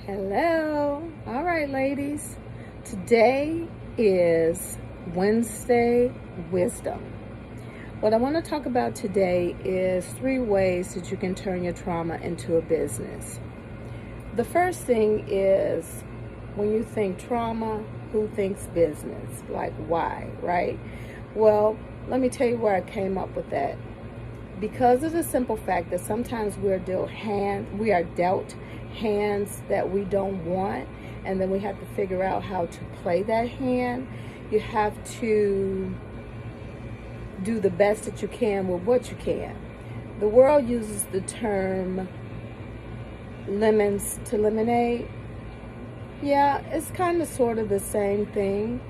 Hello. All right, ladies. Today is Wednesday Wisdom. What I want to talk about today is 3 ways that you can turn your trauma into a business. The first thing is when you think trauma, who thinks business? Like, why, right? Well, let me tell you where I came up with that. Because of the simple fact that sometimes we are dealt hands that we don't want, and then we have to figure out how to play that hand. You have to do the best that you can with what you can. The world uses the term lemons to lemonade. Yeah, it's kind of sort of the same thing,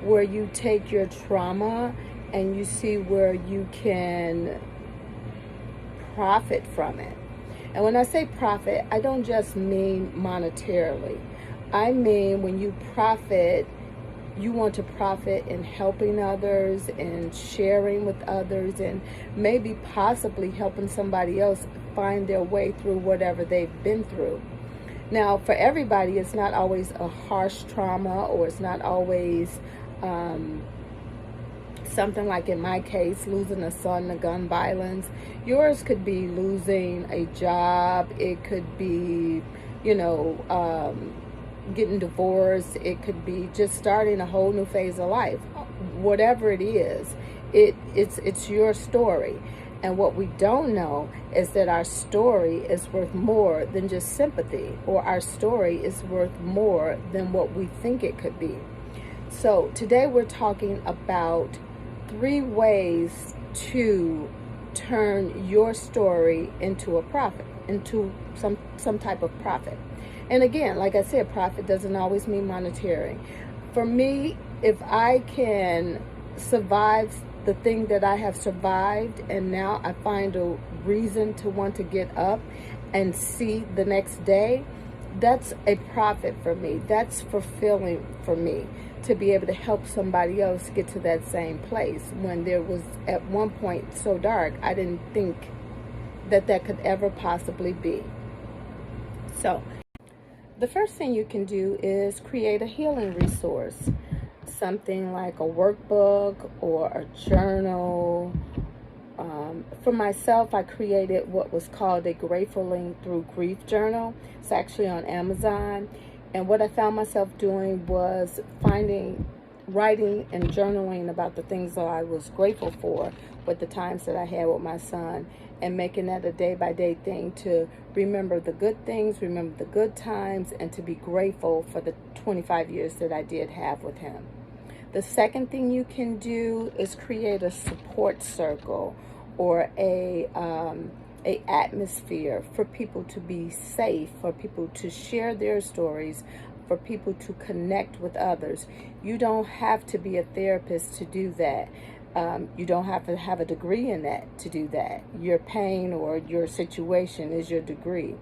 where you take your trauma and you see where you can profit from it. And when I say profit, I don't just mean monetarily. I mean when you profit, you want to profit in helping others and sharing with others, and maybe possibly helping somebody else find their way through whatever they've been through. Now, for everybody, it's not always a harsh trauma, or it's not always something like, in my case, losing a son to gun violence. Yours could be losing a job. It could be, getting divorced. It could be just starting a whole new phase of life. Whatever it is, it's your story. And what we don't know is that our story is worth more than just sympathy, or our story is worth more than what we think it could be. So today we're talking about 3 ways to turn your story into a profit, into some type of profit. And again, like I said, profit doesn't always mean monetary. For me, if I can survive the thing that I have survived, and now I find a reason to want to get up and see the next day, that's a profit for me. That's fulfilling for me, to be able to help somebody else get to that same place when there was at one point so dark I didn't think that could ever possibly be. So the first thing you can do is create a healing resource, something like a workbook or a journal. For myself, I created what was called a Gratefully Through Grief journal. It's actually on Amazon. And what I found myself doing was writing and journaling about the things that I was grateful for with the times that I had with my son, and making that a day-by-day thing to remember the good things, remember the good times, and to be grateful for the 25 years that I did have with him. The second thing you can do is create a support circle, or a atmosphere for people to be safe, for people to share their stories, for people to connect with others. You don't have to be a therapist to do that. You don't have to have a degree in that to do that. Your pain or your situation is your degree.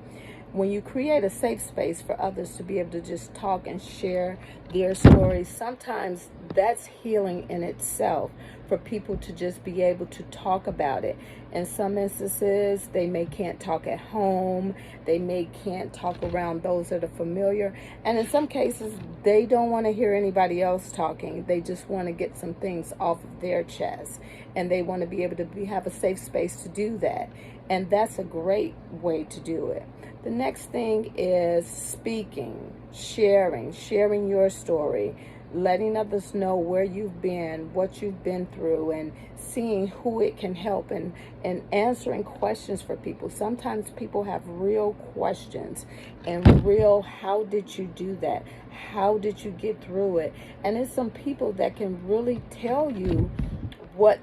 When you create a safe space for others to be able to just talk and share their stories, sometimes that's healing in itself, for people to just be able to talk about it. In some instances, they can't talk at home. They can't talk around those that are familiar. And in some cases, they don't want to hear anybody else talking. They just want to get some things off of their chest. And they want to be able to have a safe space to do that. And that's a great way to do it. The next thing is speaking, sharing your story, letting others know where you've been, what you've been through, and seeing who it can help, and answering questions for people. Sometimes people have real questions, and real, how did you do that? How did you get through it? And there's some people that can really tell you what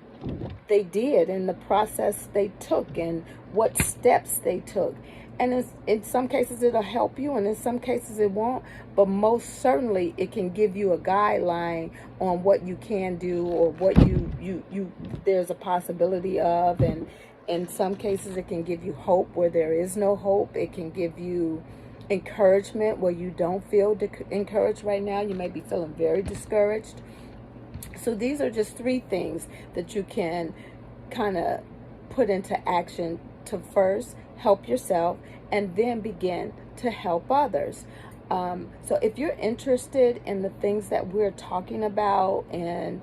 they did and the process they took and what steps they took. And in some cases it'll help you, and in some cases it won't. But most certainly it can give you a guideline on what you can do, or what there's a possibility of. And in some cases it can give you hope where there is no hope. It can give you encouragement where you don't feel encouraged right now. You may be feeling very discouraged. So these are just 3 things that you can kind of put into action to first help yourself, and then begin to help others. So if you're interested in the things that we're talking about and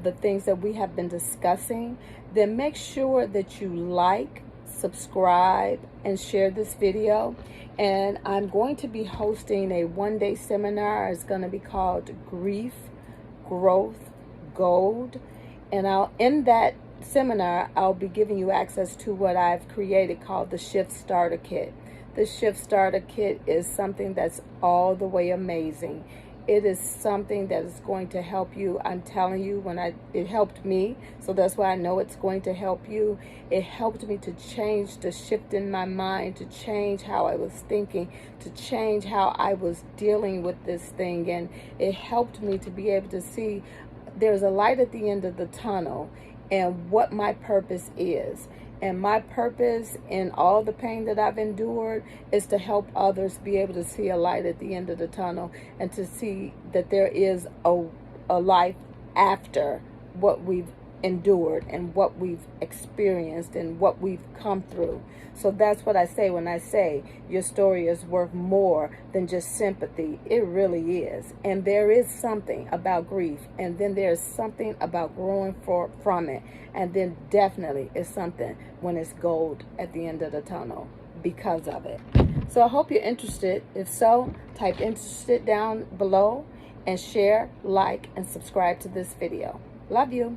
the things that we have been discussing, then make sure that you like, subscribe, and share this video. And I'm going to be hosting a one-day seminar. It's going to be called Grief, Growth, Gold. And in that seminar, I'll be giving you access to what I've created called the Shift Starter Kit. The Shift Starter Kit is something that's all the way amazing. It is something that is going to help you. I'm telling you, it helped me, so that's why I know it's going to help you. It helped me to change the shift in my mind, to change how I was thinking, to change how I was dealing with this thing. And it helped me to be able to see there's a light at the end of the tunnel and what my purpose is. And my purpose in all the pain that I've endured is to help others be able to see a light at the end of the tunnel and to see that there is a life after what we've endured and what we've experienced and what we've come through. So that's what I say when I say your story is worth more than just sympathy. It really is. And there is something about grief, and then there's something about growing from it, and then definitely is something when it's gold at the end of the tunnel because of it. So I hope you're interested. If so, type interested down below and share, like, and subscribe to this video. Love you.